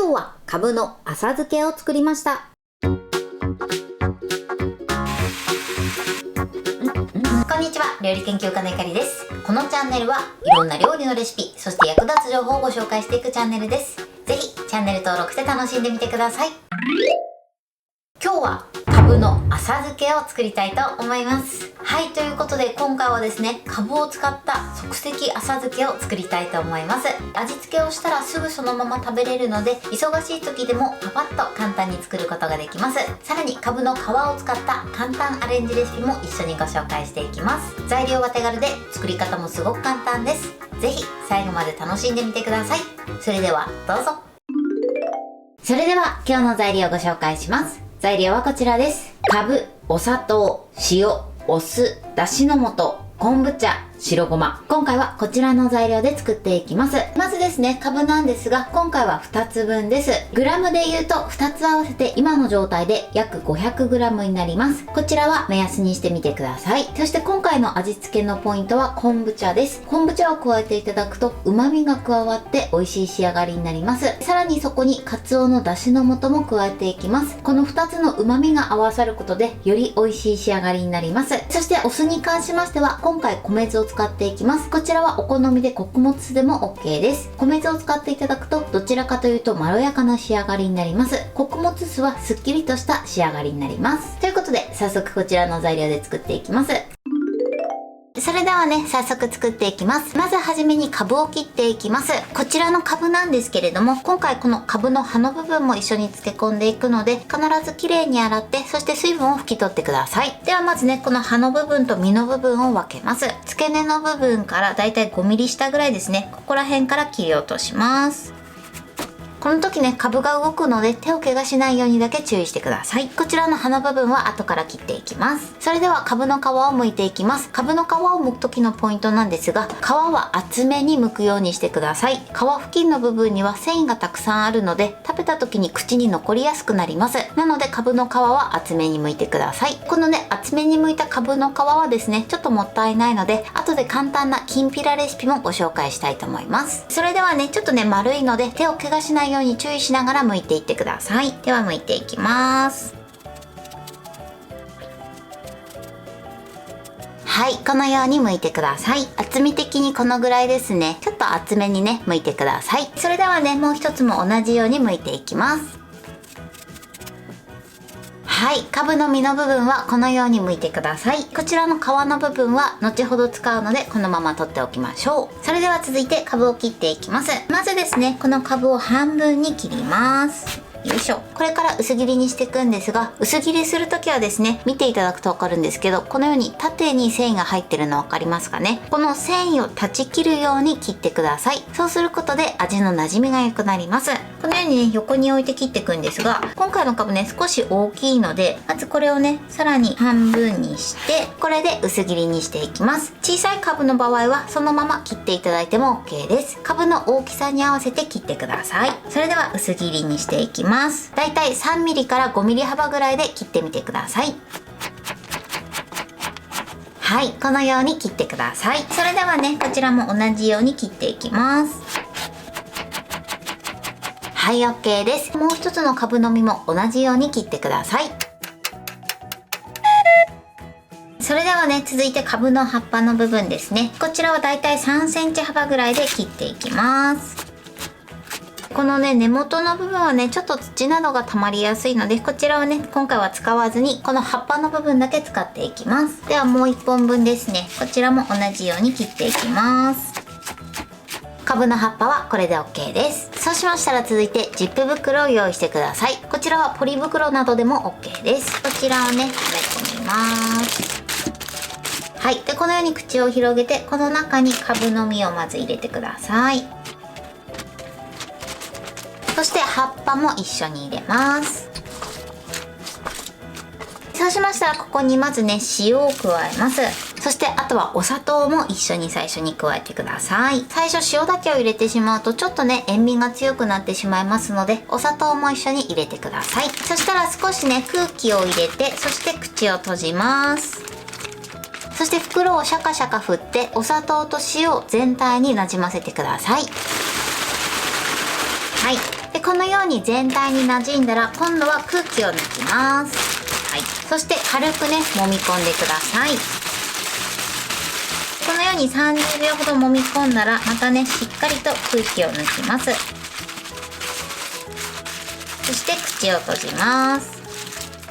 今日はカブの浅漬けを作りました。こんにちは、料理研究家のゆかりです。このチャンネルはいろんな料理のレシピ、そして役立つ情報をご紹介していくチャンネルです。ぜひチャンネル登録して楽しんでみてください。今日はカブの浅漬けを作りたいと思います。はい、ということで今回はですね、カブを使った即席浅漬けを作りたいと思います。味付けをしたらすぐそのまま食べれるので、忙しい時でもパパッと簡単に作ることができます。さらにカブの皮を使った簡単アレンジレシピも一緒にご紹介していきます。材料は手軽で作り方もすごく簡単です。ぜひ最後まで楽しんでみてください。それではどうぞ。それでは今日の材料をご紹介します。材料はこちらです。カブ、お砂糖、塩、お酢、だしの素、昆布茶、白ごま。今回はこちらの材料で作っていきます。まずですね、カブなんですが、今回は2つ分です。グラムで言うと2つ合わせて今の状態で約 500g になります。こちらは目安にしてみてください。そして今回の味付けのポイントは昆布茶です。昆布茶を加えていただくと旨味が加わって美味しい仕上がりになります。さらにそこにカツオのだしの素も加えていきます。この2つの旨味が合わさることでより美味しい仕上がりになります。そしてお酢に関しましては今回米酢を使っていきます。こちらはお好みで穀物酢でも OK です。米酢を使っていただくとどちらかというとまろやかな仕上がりになります。穀物酢はすっきりとした仕上がりになります。ということで早速こちらの材料で作っていきます。それではね、早速作っていきます。まずはじめにカブを切っていきます。こちらのカブなんですけれども、今回このカブの葉の部分も一緒に漬け込んでいくので、必ずきれいに洗って、そして水分を拭き取ってください。ではまずね、この葉の部分と実の部分を分けます。付け根の部分からだいたい 5mm 下ぐらいですね。ここら辺から切り落とします。この時ね、カブが動くので手を怪我しないようにだけ注意してください。こちらの葉の部分は後から切っていきます。それではカブの皮を剥いていきます。カブの皮を剥く時のポイントなんですが、皮は厚めに剥くようにしてください。皮付近の部分には繊維がたくさんあるので、食べた時に口に残りやすくなります。なのでカブの皮は厚めに剥いてください。このね、厚めに剥いたカブの皮はですね、ちょっともったいないので、後で簡単なきんぴらレシピもご紹介したいと思います。それではね、ちょっとね、丸いので手を怪我しないように注意しながら剥いていってください。では剥いていきます。はい、このように剥いてください。厚み的にこのぐらいですね。ちょっと厚めにね、剥いてください。それではね、もう一つも同じように剥いていきます。はい、カブの実の部分はこのように剥いてください。こちらの皮の部分は後ほど使うのでこのまま取っておきましょう。それでは続いてカブを切っていきます。まずですね、このカブを半分に切ります。よいしょ。これから薄切りにしていくんですが、薄切りするときはですね、見ていただくとわかるんですけど、このように縦に繊維が入ってるの分かりますかね。この繊維を断ち切るように切ってください。そうすることで味の馴染みが良くなります。このようにね、横に置いて切っていくんですが、今回のカブね、少し大きいので、まずこれをね、さらに半分にして、これで薄切りにしていきます。小さいカブの場合はそのまま切っていただいても OK です。カブの大きさに合わせて切ってください。それでは薄切りにしていきます。だいたい 3mm から 5mm 幅ぐらいで切ってみてください。はい、このように切ってください。それではね、こちらも同じように切っていきます。はい、 OK です。もう一つのカブの実も同じように切ってください。それではね、続いてカブの葉っぱの部分ですね。こちらはだいたい 3cm 幅ぐらいで切っていきます。このね、根元の部分はね、ちょっと土などが溜まりやすいので、こちらはね、今回は使わずにこの葉っぱの部分だけ使っていきます。ではもう1本分ですね、こちらも同じように切っていきます。カブの葉っぱはこれで OK です。そうしましたら続いてジップ袋を用意してください。こちらはポリ袋などでも OK です。こちらをね、はめ込みます。はい、でこのように口を広げて、この中にカブの実をまず入れてください。そして葉っぱも一緒に入れます。そうしましたらここにまずね、塩を加えます。そしてあとはお砂糖も一緒に最初に加えてください。最初塩だけを入れてしまうとちょっとね、塩味が強くなってしまいますので、お砂糖も一緒に入れてください。そしたら少しね、空気を入れて、そして口を閉じます。そして袋をシャカシャカ振ってお砂糖と塩を全体になじませてください。はい。でこのように全体に馴染んだら今度は空気を抜きます。はい、そして軽くね揉み込んでください。このように30秒ほど揉み込んだらまたねしっかりと空気を抜きます。そして口を閉じます。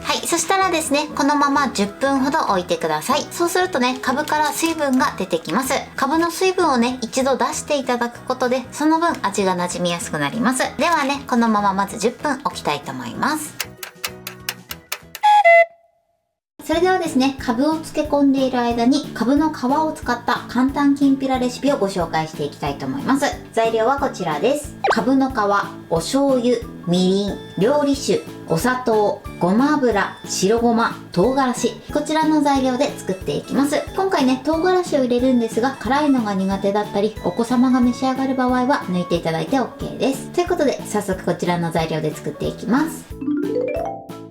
はい、そしたらですね、このまま10分ほど置いてください。そうするとね、カブから水分が出てきます。カブの水分をね、一度出していただくことで、その分味が馴染みやすくなります。ではね、このまままず10分置きたいと思います。それではですね、カブを漬け込んでいる間に、カブの皮を使った簡単きんぴらレシピをご紹介していきたいと思います。材料はこちらです。カブの皮、お醤油、みりん、料理酒、お砂糖、ごま油、白ごま、唐辛子、こちらの材料で作っていきます。今回ね、唐辛子を入れるんですが、辛いのが苦手だったり、お子様が召し上がる場合は抜いていただいて OK です。ということで、早速こちらの材料で作っていきます。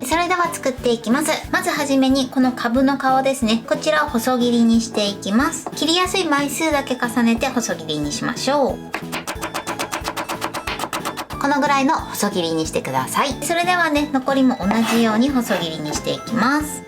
それでは作っていきます。まずはじめにこのカブの皮ですね。こちらを細切りにしていきます。切りやすい枚数だけ重ねて細切りにしましょう。このぐらいの細切りにしてください。それではね、残りも同じように細切りにしていきます。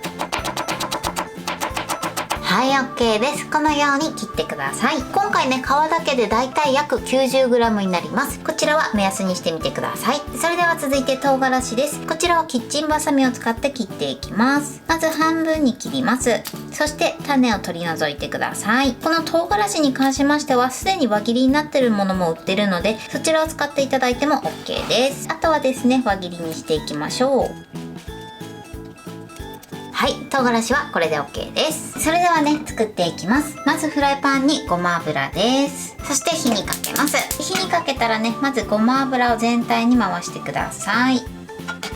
はい、OK です。このように切ってください。今回ね、皮だけでだいたい約 90g になります。こちらは目安にしてみてください。それでは続いて唐辛子です。こちらをキッチンバサミを使って切っていきます。まず半分に切ります。そして種を取り除いてください。この唐辛子に関しましては、すでに輪切りになっているものも売ってるので、そちらを使っていただいても OK です。あとはですね、輪切りにしていきましょう。はい、唐辛子はこれで OK です。それではね、作っていきます。まずフライパンにごま油です。そして火にかけます。火にかけたらね、まずごま油を全体に回してください。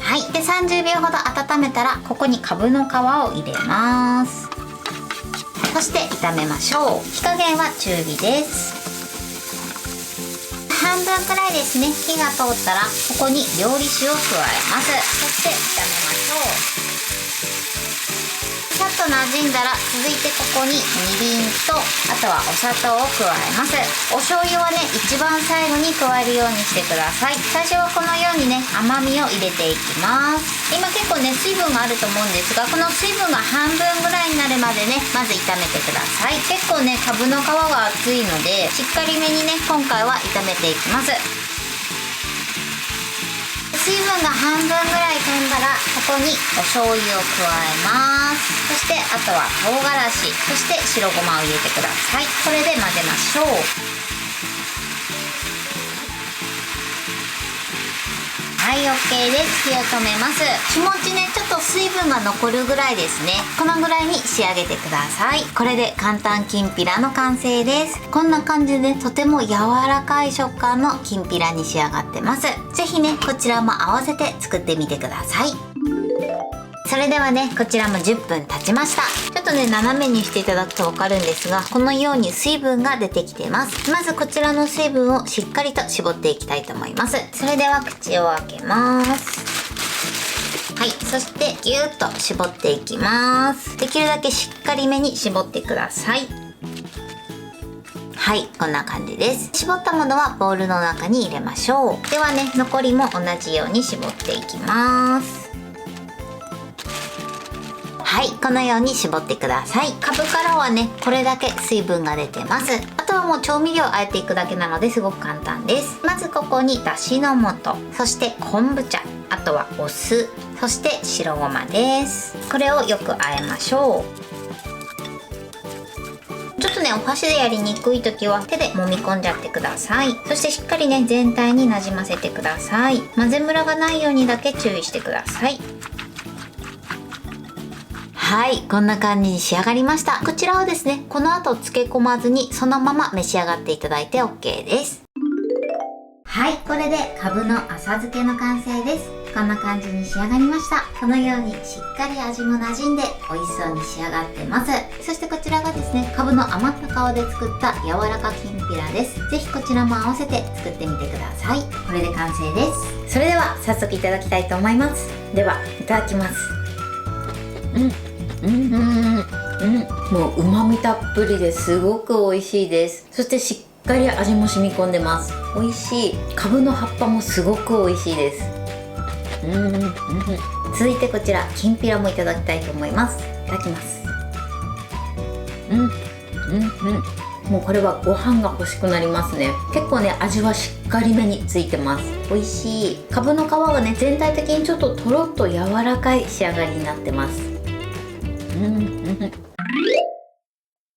はい、で30秒ほど温めたら、ここにカブの皮を入れます。そして炒めましょう。火加減は中火です。半分くらいですね、火が通ったらここに料理酒を加えます。そして炒めましょう。さっと馴染んだら、続いてここにみりんと、あとはお砂糖を加えます。お醤油はね、一番最後に加えるようにしてください。最初はこのようにね、甘みを入れていきます。今結構ね、水分があると思うんですが、この水分が半分ぐらいになるまでね、まず炒めてください。結構ね、カブの皮が厚いので、しっかりめにね、今回は炒めていきます。水分が半分ぐらい飛んだら、ここにお醤油を加えます。そしてあとは唐辛子、そして白ごまを入れてください。これで混ぜましょう。はい、OK です。火を止めます。気持ちね、ちょっと水分が残るぐらいですね。このぐらいに仕上げてください。これで簡単きんぴらの完成です。こんな感じでとても柔らかい食感のきんぴらに仕上がってます。ぜひね、こちらも合わせて作ってみてください。それではね、こちらも10分経ちました。ちょっとね、斜めにしていただくとわかるんですが、このように水分が出てきてます。まずこちらの水分をしっかりと絞っていきたいと思います。それでは口を開けます。はい、そしてぎゅーっと絞っていきます。できるだけしっかりめに絞ってください。はい、こんな感じです。絞ったものはボウルの中に入れましょう。ではね、残りも同じように絞っていきます。はい、このように絞ってください。カブからはね、これだけ水分が出てます。あとはもう調味料をあえていくだけなのですごく簡単です。まずここにだしの素、そして昆布茶、あとはお酢、そして白ごまです。これをよくあえましょう。ちょっとね、お箸でやりにくい時は手で揉み込んじゃってください。そしてしっかりね、全体になじませてください。混ぜムラがないようにだけ注意してください。はい、こんな感じに仕上がりました。こちらはですね、この後漬け込まずにそのまま召し上がっていただいて OK です。はい、これでカブの浅漬けの完成です。こんな感じに仕上がりました。このようにしっかり味も馴染んで美味しそうに仕上がってます。そしてこちらがですね、カブの余った皮で作った柔らかきんぴらです。ぜひこちらも合わせて作ってみてください。これで完成です。それでは早速いただきたいと思います。では、いただきます。もう旨味たっぷりですごく美味しいです。そしてしっかり味も染み込んでます。美味しい。カブの葉っぱもすごく美味しいです。続いてこちらきんぴらもいただきたいと思います。いただきます。もうこれはご飯が欲しくなりますね。結構ね味はしっかりめについてます。美味しい。かぶの皮がね全体的にちょっととろっと柔らかい仕上がりになってます。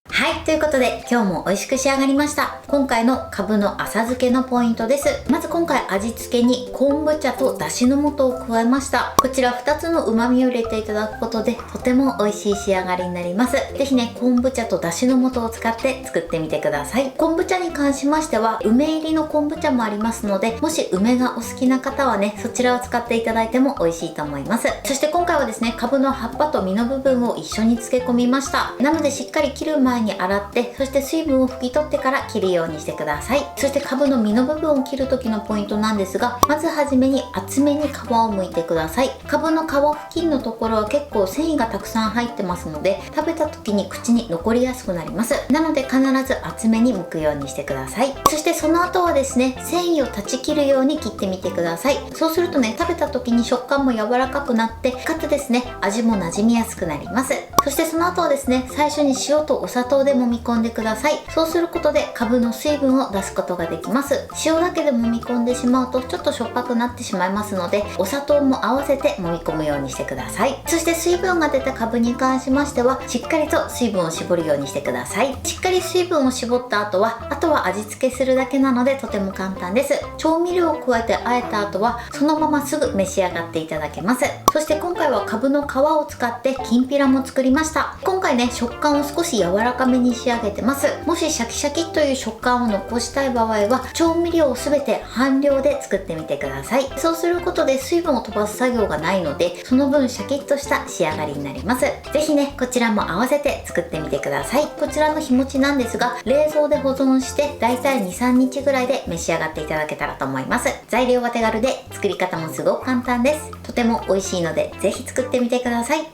はい、ということで今日も美味しく仕上がりました。今回のかぶの浅漬けのポイントです。まず今回味付けに昆布茶とだしの素を加えました。こちら2つの旨味を入れていただくことでとても美味しい仕上がりになります。ぜひね昆布茶とだしの素を使って作ってみてください。昆布茶に関しましては梅入りの昆布茶もありますので、もし梅がお好きな方はねそちらを使っていただいても美味しいと思います。そして今回はですねかぶの葉っぱと実の部分を一緒に漬け込みました。なのでしっかり切る前に洗って、そして水分を拭き取ってから切るようにしてください。そしてかぶの実の部分を切る時のポイントなんですが、まずはじめに厚めに皮を剥いてください。かぶの皮付近のところは結構繊維がたくさん入ってますので、食べた時に口に残りやすくなります。なので必ず厚めに剥くようにしてください。そしてその後はですね繊維を断ち切るように切ってみてください。そうするとね食べた時に食感も柔らかくなって、かつですね味も馴染みやすくなります。そしてその後はですね最初に塩とお砂糖で揉み込んでください。そうすることでかぶの水分を出すことができます。塩だけで揉み込んでしまうとちょっとしょっぱくなってしまいますので、お砂糖も合わせて揉み込むようにしてください。そして水分が出たかぶに関しましてはしっかりと水分を絞るようにしてください。しっかり水分を絞った後は味付けするだけなのでとても簡単です。調味料を加えて和えた後はそのまますぐ召し上がっていただけます。そして今回はかぶの皮を使ってきんぴらも作りました。今回ね食感を少し柔らかめに仕上げてます。もしシャキシャキという食感を残したい場合は調味料を全て半量で作ってみてください。そうすることで水分を飛ばす作業がないので、その分シャキッとした仕上がりになります。ぜひねこちらも合わせて作ってみてください。こちらの日持ちなんですが、冷蔵で保存してだいたい 2,3 日ぐらいで召し上がっていただけたらと思います。材料は手軽で作り方もすごく簡単です。とても美味しいのでぜひ作ってみてください。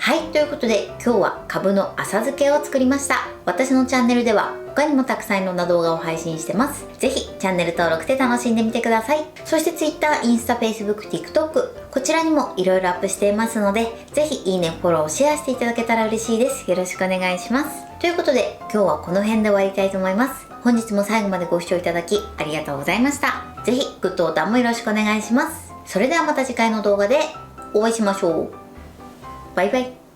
はい、ということで今日はかぶの浅漬けを作りました。私のチャンネルでは他にもたくさんいろんな動画を配信してます。ぜひチャンネル登録して楽しんでみてください。そして Twitter、インスタ、Facebook、TikTok こちらにもいろいろアップしていますので、ぜひいいね、フォロー、シェアしていただけたら嬉しいです。よろしくお願いします。ということで今日はこの辺で終わりたいと思います。本日も最後までご視聴いただきありがとうございました。ぜひグッドボタンもよろしくお願いします。それではまた次回の動画でお会いしましょう。バイバイ。